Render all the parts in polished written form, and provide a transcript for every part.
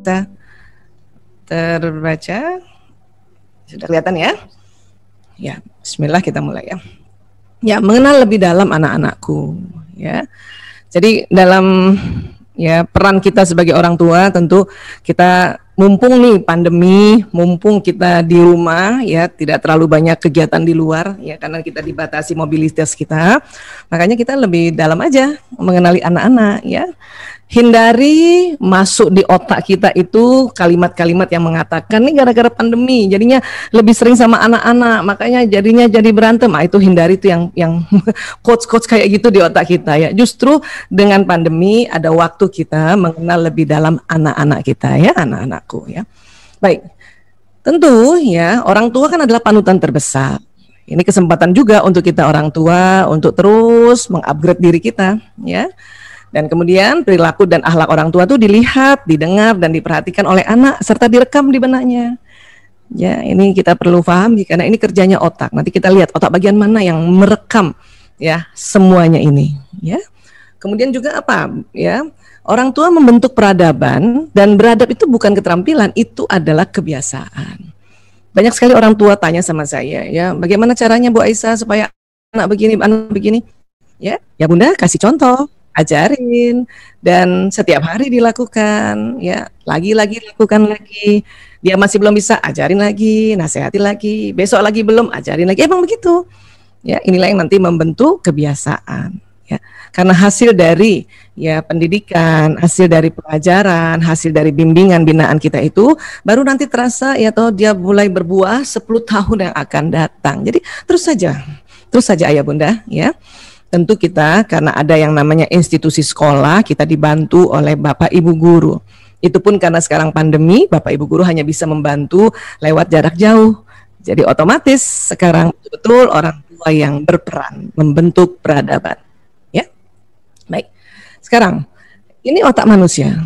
kita terbaca? Sudah kelihatan ya? Ya, bismillah kita mulai ya. Ya, mengenal lebih dalam anak-anakku, ya. Jadi dalam ya peran kita sebagai orang tua tentu kita mumpung nih pandemi, mumpung kita di rumah ya, tidak terlalu banyak kegiatan di luar ya karena kita dibatasi mobilitas kita. Makanya kita lebih dalam aja mengenali anak-anak ya. Hindari masuk di otak kita itu kalimat-kalimat yang mengatakan nih gara-gara pandemi jadinya lebih sering sama anak-anak makanya jadinya jadi berantem. Itu hindari itu yang quotes-quotes kayak gitu di otak kita ya. Justru dengan pandemi ada waktu kita mengenal lebih dalam anak-anak kita ya, anak-anakku ya. Baik. Tentu ya, orang tua kan adalah panutan terbesar. Ini kesempatan juga untuk kita orang tua untuk terus mengupgrade diri kita ya. Dan kemudian perilaku dan akhlak orang tua itu dilihat, didengar, dan diperhatikan oleh anak serta direkam di benaknya. Ya, ini kita perlu pahami karena ini kerjanya otak. Nanti kita lihat otak bagian mana yang merekam ya semuanya ini. Ya, kemudian juga apa? Ya, orang tua membentuk peradaban dan beradab itu bukan keterampilan, itu adalah kebiasaan. Banyak sekali orang tua tanya sama saya, ya, bagaimana caranya Bu Aisyah supaya anak begini? Ya Bunda kasih contoh. Ajarin dan setiap hari dilakukan ya, lagi-lagi lakukan lagi. Dia masih belum bisa, ajarin lagi, nasihati lagi, besok lagi belum, ajarin lagi. Emang begitu ya, inilah yang nanti membentuk kebiasaan ya, karena hasil dari ya pendidikan, hasil dari pelajaran, hasil dari bimbingan binaan kita itu baru nanti terasa ya, atau dia mulai berbuah 10 tahun yang akan datang. Jadi terus saja ayah bunda ya. Tentu kita karena ada yang namanya institusi sekolah, kita dibantu oleh Bapak Ibu guru. Itu pun karena sekarang pandemi, Bapak Ibu guru hanya bisa membantu lewat jarak jauh. Jadi otomatis sekarang betul orang tua yang berperan membentuk peradaban. Ya, baik. Sekarang ini otak manusia.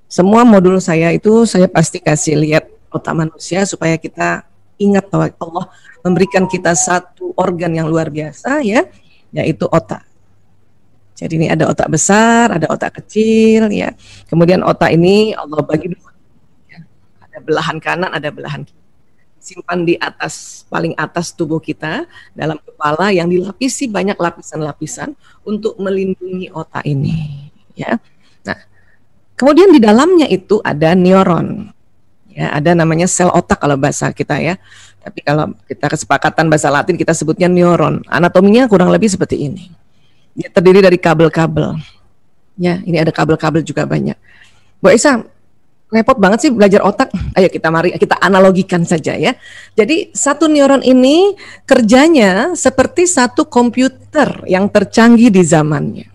Semua modul saya itu saya pasti kasih lihat otak manusia supaya kita ingat bahwa Allah memberikan kita satu organ yang luar biasa ya, yaitu otak. Jadi ini ada otak besar, ada otak kecil ya. Kemudian otak ini Allah bagi dua. Ya. Ada belahan kanan, ada belahan kiri. Simpan di atas, paling atas tubuh kita, dalam kepala yang dilapisi banyak lapisan-lapisan untuk melindungi otak ini. Ya. Nah, kemudian di dalamnya itu ada neuron. Ya, ada namanya sel otak kalau bahasa kita ya. Tapi kalau kita kesepakatan bahasa Latin kita sebutnya neuron. Anatominya kurang lebih seperti ini. Dia terdiri dari kabel-kabel. Ya, ini ada kabel-kabel juga banyak. Bu Aisyah, repot banget sih belajar otak. Ayo mari kita analogikan saja ya. Jadi satu neuron ini kerjanya seperti satu komputer yang tercanggih di zamannya.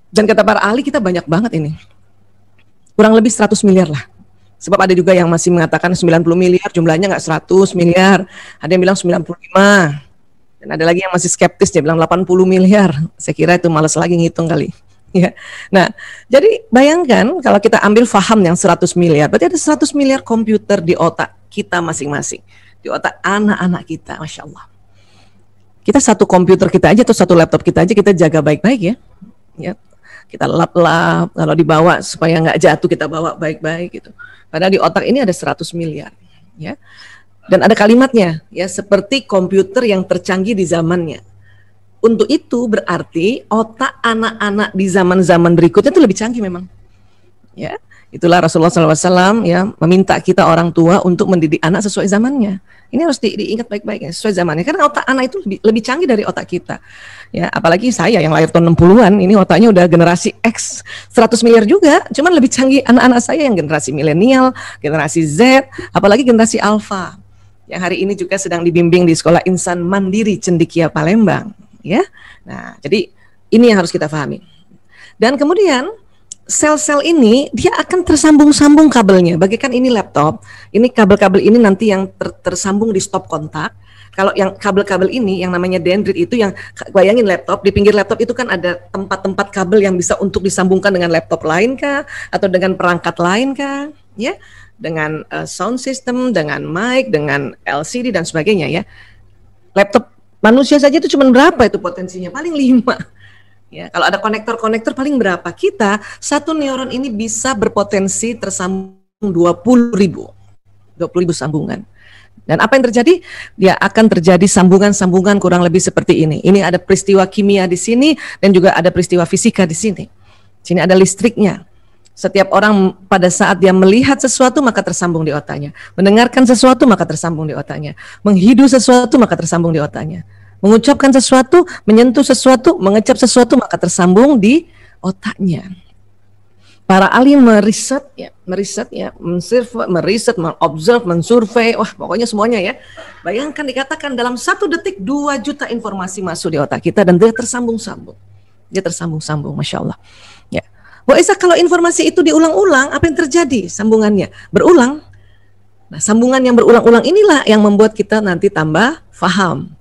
Dan kata para ahli kita banyak banget ini. Kurang lebih 100 miliar lah. Sebab ada juga yang masih mengatakan 90 miliar, jumlahnya nggak 100 miliar. Ada yang bilang 95. Dan ada lagi yang masih skeptis, dia bilang 80 miliar. Saya kira itu malas lagi ngitung kali. Ya. Nah, jadi bayangkan kalau kita ambil faham yang 100 miliar, berarti ada 100 miliar komputer di otak kita masing-masing. Di otak anak-anak kita, Masya Allah. Kita satu komputer kita aja atau satu laptop kita aja kita jaga baik-baik ya. Ya. Kita lap-lap, kalau dibawa supaya nggak jatuh kita bawa baik-baik gitu. Padahal di otak ini ada 100 miliar, ya. Dan ada kalimatnya, ya, seperti komputer yang tercanggih di zamannya. Untuk itu berarti otak anak-anak di zaman-zaman berikutnya itu lebih canggih memang, ya. Itulah Rasulullah SAW ya meminta kita orang tua untuk mendidik anak sesuai zamannya. Ini harus diingat baik-baik ya, sesuai zamannya. Karena otak anak itu lebih canggih dari otak kita. Ya, apalagi saya yang lahir tahun 60-an, ini otaknya udah generasi X 100 miliar juga, cuman lebih canggih anak-anak saya yang generasi milenial, generasi Z, apalagi generasi Alpha. Yang hari ini juga sedang dibimbing di Sekolah Insan Mandiri Cendekia Palembang, ya. Nah, jadi ini yang harus kita pahami. Dan kemudian sel-sel ini dia akan tersambung-sambung kabelnya. Bagaikan ini laptop, ini kabel-kabel ini nanti yang tersambung di stop kontak. Kalau yang kabel-kabel ini yang namanya dendrit itu yang bayangin laptop, di pinggir laptop itu kan ada tempat-tempat kabel yang bisa untuk disambungkan dengan laptop lain kah atau dengan perangkat lain kah, ya, dengan sound system, dengan mic, dengan LCD dan sebagainya ya. Laptop manusia saja itu cuma berapa itu potensinya? Paling 5. Ya, kalau ada konektor-konektor paling berapa? Kita satu neuron ini bisa berpotensi tersambung 20.000 sambungan. Dan apa yang terjadi? Dia akan terjadi sambungan-sambungan kurang lebih seperti ini. Ini ada peristiwa kimia di sini dan juga ada peristiwa fisika di sini. Sini ada listriknya. Setiap orang pada saat dia melihat sesuatu maka tersambung di otaknya. Mendengarkan sesuatu maka tersambung di otaknya. Menghidu sesuatu maka tersambung di otaknya. Mengucapkan sesuatu, menyentuh sesuatu, mengecap sesuatu maka tersambung di otaknya. Para ahli meriset, mengobserve, mensurvei, wah pokoknya semuanya ya. Bayangkan dikatakan dalam 1 detik 2 juta informasi masuk di otak kita dan dia tersambung-sambung. Dia tersambung-sambung, Masya Allah. Ya. Bu Aisyah, kalau informasi itu diulang-ulang, apa yang terjadi? Sambungannya berulang. Nah, sambungan yang berulang-ulang inilah yang membuat kita nanti tambah faham.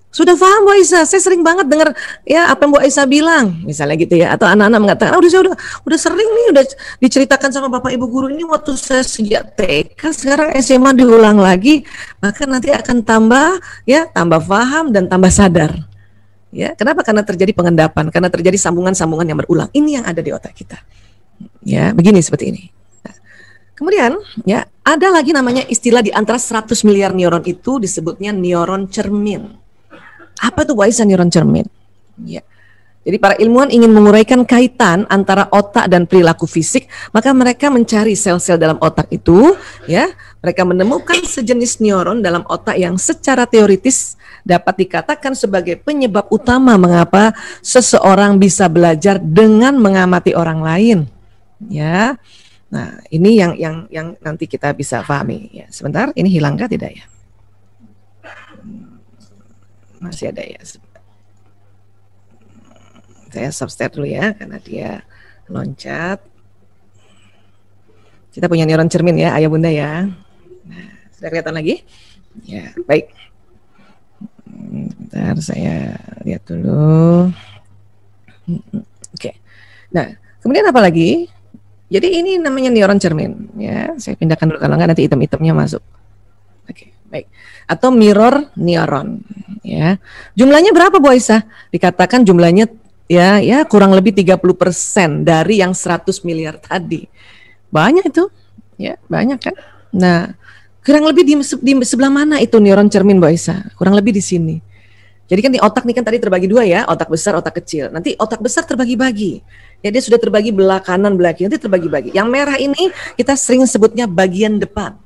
Sudah paham Bu Aisyah, saya sering banget dengar ya apa yang Bu Aisyah bilang, misalnya gitu ya, atau anak-anak mengatakan, udah sering nih, udah diceritakan sama Bapak Ibu guru ini waktu saya sejak TK, sekarang SMA diulang lagi, maka nanti akan tambah paham dan tambah sadar. Ya, kenapa? Karena terjadi pengendapan, karena terjadi sambungan-sambungan yang berulang. Ini yang ada di otak kita. Ya, begini seperti ini. Nah, kemudian, ya, ada lagi namanya istilah di antara 100 miliar neuron itu disebutnya neuron cermin. Apa itu Bu Aisyah neuron cermin? Ya. Jadi para ilmuwan ingin menguraikan kaitan antara otak dan perilaku fisik, maka mereka mencari sel-sel dalam otak itu, ya. Mereka menemukan sejenis neuron dalam otak yang secara teoritis dapat dikatakan sebagai penyebab utama mengapa seseorang bisa belajar dengan mengamati orang lain. Ya. Nah, ini yang nanti kita bisa pahami. Ya, sebentar, ini hilangkah tidak ya? Masih ada ya. Saya substate dulu ya karena dia loncat. Kita punya neuron cermin ya, ayah bunda ya. Nah, sudah kelihatan lagi? Ya, baik. Bentar saya lihat dulu. Oke. Nah, kemudian apa lagi? Jadi ini namanya neuron cermin ya. Saya pindahkan dulu kalau nggak nanti item-itemnya masuk. Oke, baik. Atau mirror neuron ya. Jumlahnya berapa Bu Aisyah? Dikatakan jumlahnya ya kurang lebih 30% dari yang 100 miliar tadi. Banyak itu. Ya, banyak kan? Nah, kurang lebih di sebelah mana itu neuron cermin Bu Aisyah? Kurang lebih di sini. Jadi kan di otak nih kan tadi terbagi 2 ya, otak besar, otak kecil. Nanti otak besar terbagi-bagi. Ya dia sudah terbagi belah kanan, belah kiri, nanti terbagi-bagi. Yang merah ini kita sering sebutnya bagian depan.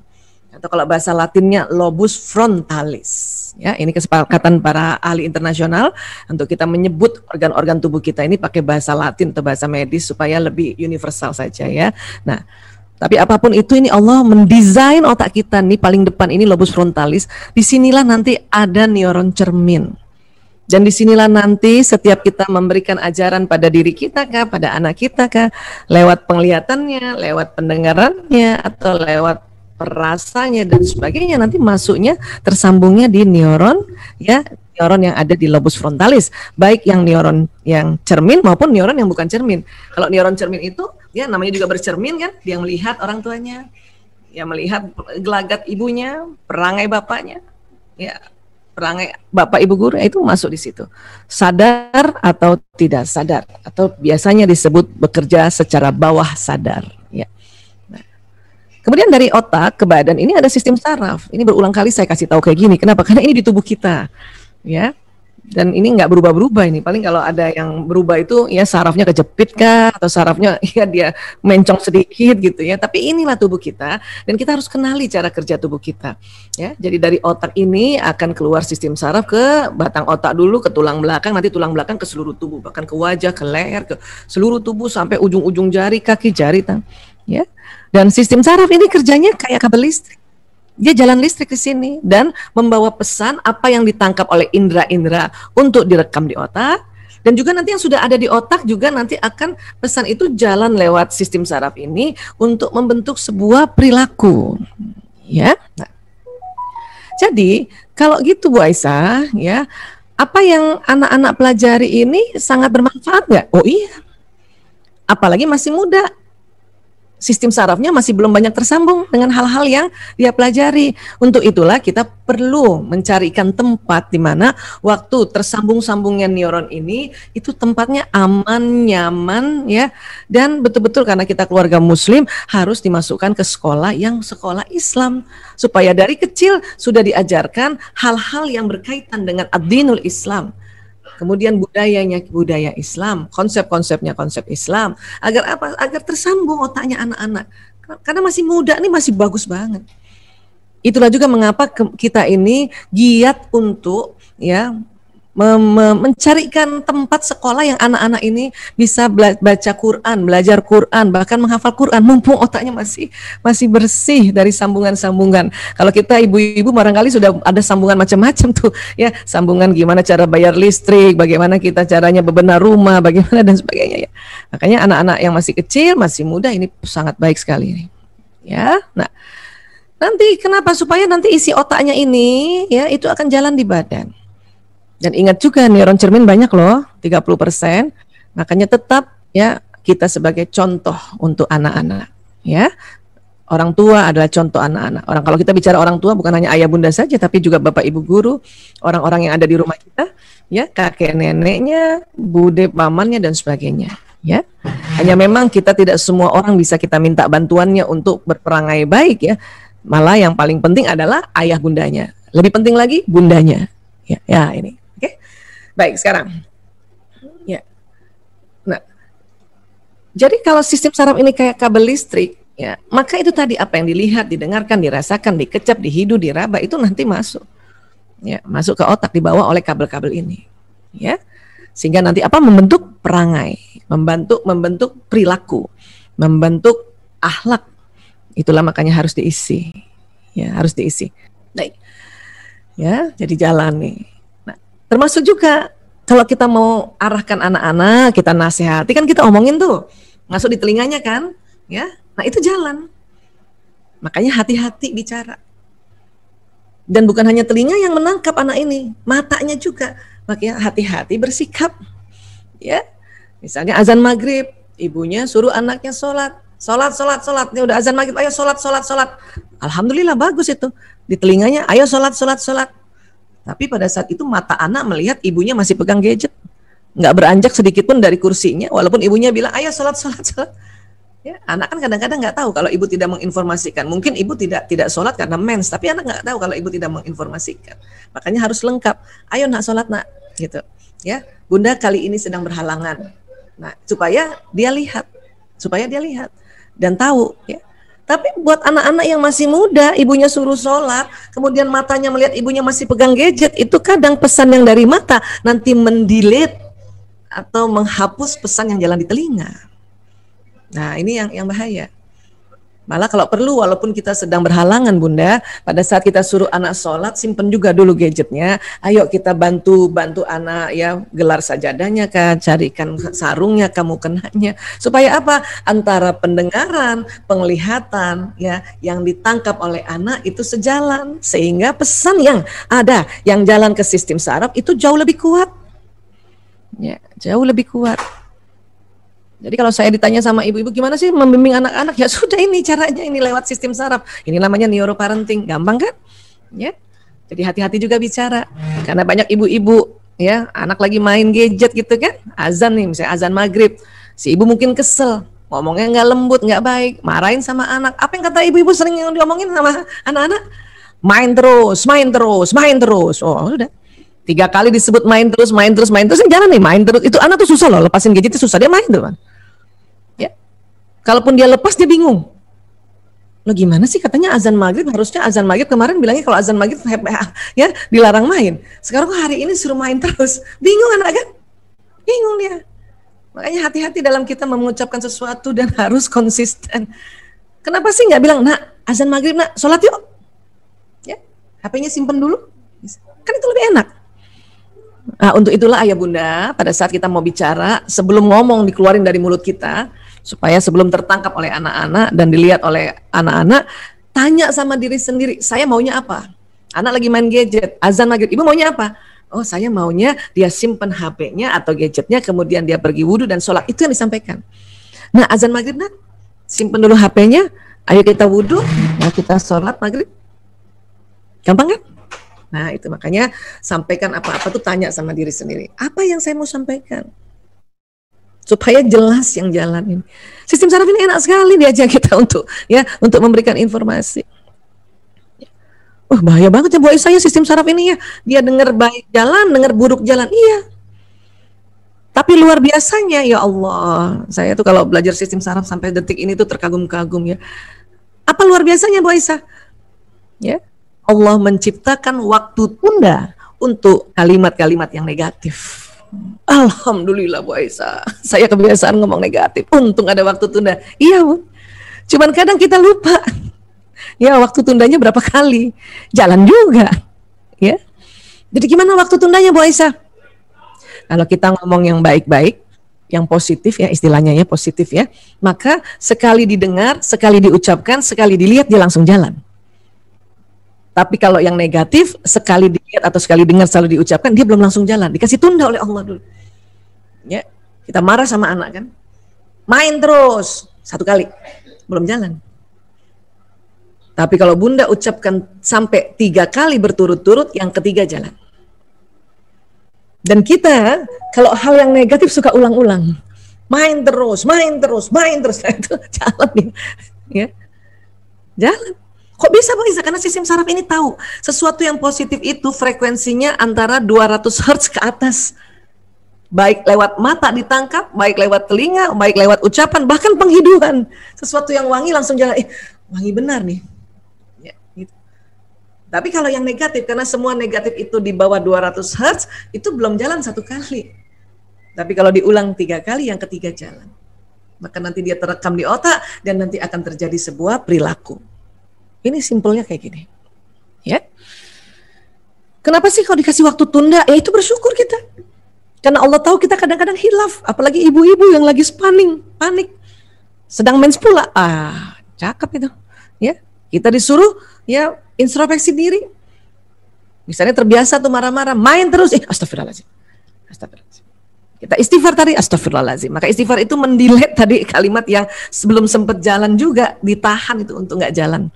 Atau kalau bahasa Latinnya lobus frontalis. Ya, ini kesepakatan para ahli internasional untuk kita menyebut organ-organ tubuh kita ini pakai bahasa Latin atau bahasa medis supaya lebih universal saja ya. Nah, tapi apapun itu ini Allah mendesain otak kita nih paling depan ini lobus frontalis. Disinilah nanti ada neuron cermin. Dan disinilah nanti setiap kita memberikan ajaran pada diri kita kah, pada anak kita kah, lewat penglihatannya, lewat pendengarannya, atau lewat perasanya dan sebagainya, nanti masuknya tersambungnya di neuron ya, neuron yang ada di lobus frontalis, baik yang neuron yang cermin maupun neuron yang bukan cermin. Kalau neuron cermin itu ya namanya juga bercermin kan, dia melihat orang tuanya, ya melihat gelagat ibunya, perangai bapaknya, ya perangai bapak ibu guru itu masuk di situ. Sadar atau tidak sadar, atau biasanya disebut bekerja secara bawah sadar. Ya. Nah, kemudian dari otak ke badan ini ada sistem saraf. Ini berulang kali saya kasih tahu kayak gini. Kenapa? Karena ini di tubuh kita, ya. Dan ini nggak berubah-berubah ini. Paling kalau ada yang berubah itu ya sarafnya kejepit kah, atau sarafnya ya dia mencong sedikit gitu ya. Tapi inilah tubuh kita dan kita harus kenali cara kerja tubuh kita. Ya, jadi dari otak ini akan keluar sistem saraf ke batang otak dulu, ke tulang belakang, nanti tulang belakang ke seluruh tubuh, bahkan ke wajah, ke leher, ke seluruh tubuh sampai ujung-ujung jari, kaki, jari, tangan. Ya. Dan sistem saraf ini kerjanya kayak kabel listrik. Dia jalan listrik di sini dan membawa pesan apa yang ditangkap oleh indera-indera untuk direkam di otak, dan juga nanti yang sudah ada di otak juga nanti akan pesan itu jalan lewat sistem saraf ini untuk membentuk sebuah perilaku. Ya. Nah, jadi kalau gitu Bu Aisyah, ya apa yang anak-anak pelajari ini sangat bermanfaat nggak? Oh iya, apalagi masih muda. sistem sarafnya masih belum banyak tersambung dengan hal-hal yang dia pelajari. Untuk itulah kita perlu mencarikan tempat di mana waktu tersambung-sambungnya neuron ini itu tempatnya aman, nyaman ya, dan betul-betul karena kita keluarga muslim harus dimasukkan ke sekolah yang sekolah Islam supaya dari kecil sudah diajarkan hal-hal yang berkaitan dengan ad-dinul Islam. Kemudian budayanya budaya Islam, konsep-konsepnya konsep Islam, agar apa? Agar tersambung otaknya anak-anak. Karena masih muda nih, masih bagus banget. Itulah juga mengapa kita ini giat untuk ya mencarikan tempat sekolah yang anak-anak ini bisa baca Quran, belajar Quran, bahkan menghafal Quran, mumpung otaknya masih bersih dari sambungan-sambungan. Kalau kita ibu-ibu barangkali sudah ada sambungan macam-macam tuh, ya, sambungan gimana cara bayar listrik, bagaimana kita caranya bebenah rumah, bagaimana dan sebagainya ya. Makanya anak-anak yang masih kecil, masih muda ini sangat baik sekali ini. Ya, nah nanti kenapa? Supaya nanti isi otaknya ini ya itu akan jalan di badan. Dan ingat juga neuron cermin banyak loh, 30%. Makanya tetap ya kita sebagai contoh untuk anak-anak ya. Orang tua adalah contoh anak-anak. Kalau kita bicara orang tua bukan hanya ayah bunda saja tapi juga bapak ibu guru, orang-orang yang ada di rumah kita, ya, kakek neneknya, bude pamannya dan sebagainya, ya. Hanya memang kita tidak semua orang bisa kita minta bantuannya untuk berperangai baik ya. Malah yang paling penting adalah ayah bundanya. Lebih penting lagi bundanya. Ya ini. Baik, sekarang. Ya. Nah, jadi kalau sistem saraf ini kayak kabel listrik, ya, maka itu tadi apa yang dilihat, didengarkan, dirasakan, dikecap, dihidu, diraba itu nanti masuk. Ya, masuk ke otak dibawa oleh kabel-kabel ini. Ya. Sehingga nanti apa? Membentuk perangai, membentuk perilaku, membentuk akhlak. Itulah makanya harus diisi. Ya, harus diisi. Baik. Ya, jadi jalan nih. Termasuk juga kalau kita mau arahkan anak-anak, kita nasihati, kan kita omongin tuh, masuk di telinganya kan, ya. Nah itu jalan. Makanya hati-hati bicara. Dan bukan hanya telinga yang menangkap anak ini, matanya juga. Makanya hati-hati bersikap. Ya, misalnya azan maghrib, ibunya suruh anaknya sholat. Ini udah azan maghrib, ayo sholat. Alhamdulillah bagus itu. Di telinganya, ayo sholat. Tapi pada saat itu mata anak melihat ibunya masih pegang gadget, nggak beranjak sedikit pun dari kursinya, walaupun ibunya bilang ayo sholat. Ya, anak kan kadang-kadang nggak tahu kalau ibu tidak menginformasikan. Mungkin ibu tidak sholat karena mens, tapi anak nggak tahu kalau ibu tidak menginformasikan. Makanya harus lengkap. Ayo nak sholat nak, gitu. Ya, bunda kali ini sedang berhalangan. Nah, supaya dia lihat dan tahu. Ya. Tapi buat anak-anak yang masih muda, ibunya suruh sholat, kemudian matanya melihat ibunya masih pegang gadget, itu kadang pesan yang dari mata nanti mendelete atau menghapus pesan yang jalan di telinga. Nah ini yang bahaya. Malah kalau perlu, walaupun kita sedang berhalangan bunda, pada saat kita suruh anak sholat, simpen juga dulu gadgetnya. Ayo kita bantu anak ya, gelar sajadahnya kan, carikan sarungnya, kamu kenanya. Supaya apa? Antara pendengaran, penglihatan ya, yang ditangkap oleh anak itu sejalan. Sehingga pesan yang ada, yang jalan ke sistem saraf itu jauh lebih kuat. Ya, jauh lebih kuat. Jadi kalau saya ditanya sama ibu-ibu gimana sih membimbing anak-anak, ya sudah ini caranya, ini lewat sistem saraf. Ini namanya neuroparenting, gampang kan? Ya. Jadi hati-hati juga bicara. Karena banyak ibu-ibu ya, anak lagi main gadget gitu kan, azan nih, misalnya azan maghrib. Si ibu mungkin kesel, ngomongnya nggak lembut, nggak baik, marahin sama anak. Apa yang kata ibu-ibu sering yang diomongin sama anak-anak? Main terus. Oh udah. 3 kali disebut main terus, jalan nih main terus. Itu anak tuh susah loh, lepasin gadget itu susah, dia main tuh kan. Kalaupun dia lepas dia bingung. Lo gimana sih katanya azan maghrib, harusnya azan maghrib kemarin bilangnya kalau azan maghrib ya dilarang main. Sekarang kok hari ini suruh main terus. Bingung anak kan? Bingung dia. Makanya hati-hati dalam kita mengucapkan sesuatu dan harus konsisten. Kenapa sih nggak bilang, nak azan maghrib nak sholat yuk. Ya, HP-nya simpen dulu. Kan itu lebih enak. Nah, untuk itulah ayah bunda pada saat kita mau bicara, sebelum ngomong dikeluarin dari mulut kita, supaya sebelum tertangkap oleh anak-anak dan dilihat oleh anak-anak, tanya sama diri sendiri, saya maunya apa? Anak lagi main gadget, azan maghrib, ibu maunya apa? Oh saya maunya dia simpen HP-nya atau gadgetnya, kemudian dia pergi wudhu dan sholat, itu yang disampaikan. Nah azan maghrib nak, simpen dulu HP-nya, ayo kita wudhu, mau kita sholat maghrib. Gampang kan? Nah itu makanya sampaikan apa-apa tuh tanya sama diri sendiri. Apa yang saya mau sampaikan? Supaya jelas yang jalan ini. Sistem saraf ini enak sekali diajak kita untuk memberikan informasi. Bahaya banget ya Bu Aisyah sistem saraf ini ya. Dia dengar baik jalan, dengar buruk jalan. Iya. Tapi luar biasanya ya Allah. Saya tuh kalau belajar sistem saraf sampai detik ini tuh terkagum-kagum ya. Apa luar biasanya Bu Aisyah? Ya. Allah menciptakan waktu tunda untuk kalimat-kalimat yang negatif. Alhamdulillah Bu Aisyah. Saya kebiasaan ngomong negatif. Untung ada waktu tunda. Iya Bu. Cuman kadang kita lupa. Ya waktu tundanya berapa kali? Jalan juga. Ya. Jadi gimana waktu tundanya Bu Aisyah? Kalau kita ngomong yang baik-baik, yang positif ya istilahnya ya positif ya, maka sekali didengar, sekali diucapkan, sekali dilihat dia langsung jalan. Tapi kalau yang negatif, sekali dilihat atau sekali dengar, selalu diucapkan, dia belum langsung jalan. Dikasih tunda oleh Allah dulu. Ya, kita marah sama anak kan, main terus, satu kali, belum jalan. Tapi kalau bunda ucapkan sampai 3 kali berturut-turut, yang ketiga jalan. Dan kita kalau hal yang negatif suka ulang-ulang, main terus, main terus, main terus, nah, itu jalan ya, jalan. Kok bisa Pak Isa? Karena sistem saraf ini tahu sesuatu yang positif itu frekuensinya antara 200 Hz ke atas, baik lewat mata ditangkap, baik lewat telinga, baik lewat ucapan, bahkan penghidupan. Sesuatu yang wangi langsung jalan, wangi benar nih. Tapi kalau yang negatif, karena semua negatif itu di bawah 200 Hz, itu belum jalan 1 kali. Tapi kalau diulang 3 kali, yang ketiga jalan. Maka nanti dia terekam di otak, dan nanti akan terjadi sebuah perilaku. Ini simpelnya kayak gini. Ya. Kenapa sih kalau dikasih waktu tunda? Ya itu bersyukur kita. Karena Allah tahu kita kadang-kadang hilaf. Apalagi ibu-ibu yang lagi panik. Sedang mens pula. Cakep itu. Ya. Kita disuruh ya introspeksi diri. Misalnya terbiasa tuh marah-marah, main terus, astagfirullahaladzim. Astagfirullahaladzim. Kita istighfar tadi, astagfirullahaladzim. Maka istighfar itu mendelete tadi kalimat yang sebelum sempat jalan juga, ditahan itu untuk nggak jalan.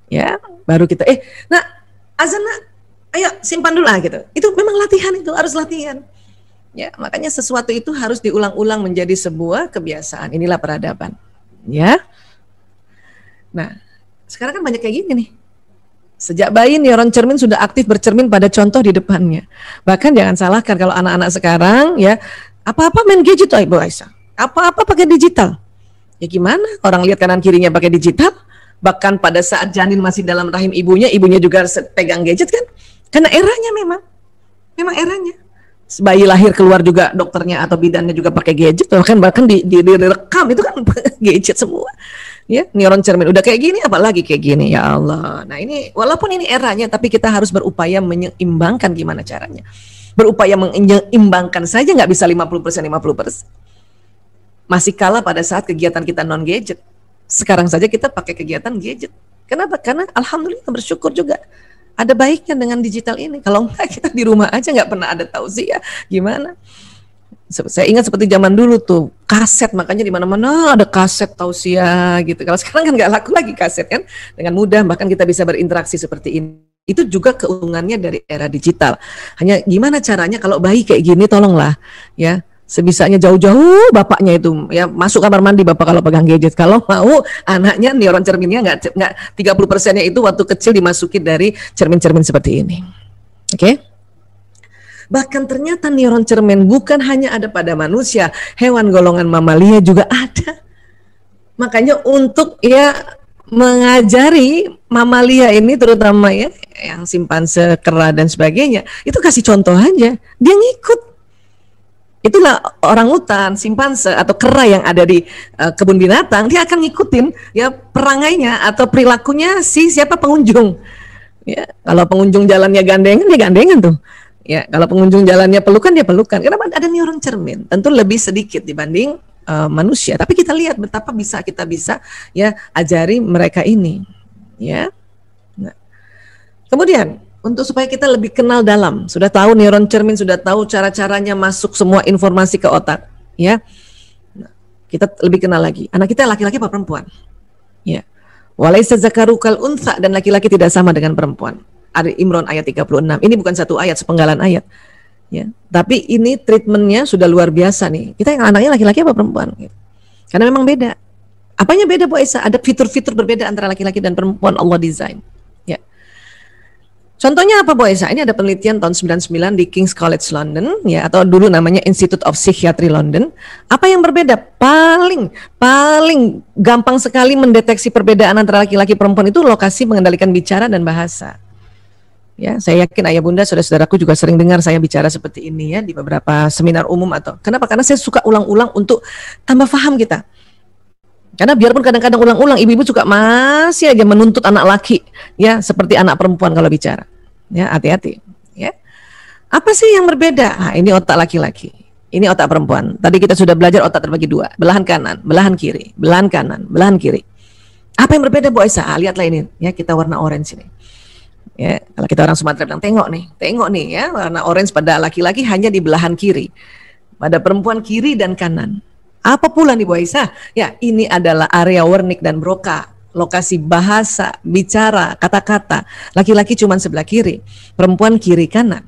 Ya, baru kita, nah azan nak, ayo simpan dulu lah gitu. Itu memang latihan, itu harus latihan. Ya, makanya sesuatu itu harus diulang-ulang menjadi sebuah kebiasaan. Inilah peradaban. Ya. Nah, sekarang kan banyak kayak gini nih. Sejak bayi neuron cermin sudah aktif bercermin pada contoh di depannya. Bahkan jangan salahkan kalau anak-anak sekarang ya apa-apa main gadget Bu Aisyah. Apa-apa pakai digital. Ya gimana? Orang lihat kanan kirinya pakai digital. Bahkan pada saat janin masih dalam rahim ibunya juga pegang gadget kan? Karena eranya memang eranya. Bayi lahir keluar juga dokternya atau bidannya juga pakai gadget. Bahkan direkam itu kan gadget semua. Ya, neuron cermin udah kayak gini, apalagi kayak gini, ya Allah. Nah ini, walaupun ini eranya, tapi kita harus berupaya menyeimbangkan gimana caranya. Berupaya menyeimbangkan saja nggak bisa 50%. Masih kalah pada saat kegiatan kita non-gadget. Sekarang saja kita pakai kegiatan gadget. Kenapa? Karena alhamdulillah bersyukur juga. Ada baiknya dengan digital ini. Kalau enggak kita di rumah aja nggak pernah ada tausiah. Gimana? Saya ingat seperti zaman dulu tuh kaset, makanya di mana-mana ada kaset tausiah gitu. Kalau sekarang kan nggak laku lagi kaset kan, dengan mudah bahkan kita bisa berinteraksi seperti ini. Itu juga keuntungannya dari era digital. Hanya gimana caranya kalau bayi kayak gini, tolonglah ya sebisanya jauh-jauh bapaknya itu ya masuk kamar mandi bapak kalau pegang gadget. Kalau mau anaknya neuron cerminnya nggak 30%-nya itu waktu kecil dimasuki dari cermin-cermin seperti ini. Oke? Bahkan ternyata neuron cermin bukan hanya ada pada manusia, hewan golongan mamalia juga ada. Makanya untuk ya mengajari mamalia ini terutama ya yang simpanse, kera dan sebagainya, itu kasih contoh aja, dia ngikut. Itulah orangutan, simpanse atau kera yang ada di kebun binatang, dia akan ngikutin ya perangainya atau perilakunya siapa pengunjung. Ya, kalau pengunjung jalannya gandengan, dia gandengan tuh. Ya, kalau pengunjung jalannya pelukan, dia pelukan. Kenapa? Ada neuron cermin. Tentu lebih sedikit dibanding manusia. Tapi kita lihat betapa kita bisa ya ajari mereka ini. Ya. Nah. Kemudian untuk supaya kita lebih kenal dalam, sudah tahu neuron cermin, sudah tahu cara-caranya masuk semua informasi ke otak. Ya. Nah. kita lebih kenal lagi. Anak kita laki-laki apa perempuan? Ya. Walaisa dzakaru kal untha, dan laki-laki tidak sama dengan perempuan. Ali Imran ayat 36. Ini bukan satu ayat, sepenggalan ayat. Ya. Tapi ini treatmentnya sudah luar biasa nih. Kita yang anaknya laki-laki apa perempuan? Gitu. Karena memang beda. Apanya beda Bu Aisyah? Ada fitur-fitur berbeda antara laki-laki dan perempuan Allah desain. Ya. Contohnya apa Bu Aisyah? Ini ada penelitian tahun 99 di King's College London, ya, atau dulu namanya Institute of Psychiatry London. Apa yang berbeda? Paling gampang sekali mendeteksi perbedaan antara laki-laki perempuan itu lokasi mengendalikan bicara dan bahasa. Ya, saya yakin ayah bunda, saudara-saudaraku juga sering dengar saya bicara seperti ini ya di beberapa seminar umum atau kenapa? Karena saya suka ulang-ulang untuk tambah paham kita. Karena biarpun kadang-kadang ulang-ulang, ibu-ibu juga masih aja menuntut anak laki, ya seperti anak perempuan kalau bicara. Ya, hati-hati. Ya, apa sih yang berbeda? Nah, ini otak laki-laki, ini otak perempuan. Tadi kita sudah belajar otak terbagi dua, belahan kanan, belahan kiri, belahan kanan, belahan kiri. Apa yang berbeda Bu Aisyah? Lihatlah ini, ya kita warna orange ini. Ya, kalau kita orang Sumatera bilang tengok nih, ya warna orange pada laki-laki hanya di belahan kiri, pada perempuan kiri dan kanan. Apa pula nih Bu Aisyah? Ya, ini adalah area Wernicke dan Broca, lokasi bahasa, bicara, kata-kata. Laki-laki cuma sebelah kiri, perempuan kiri kanan.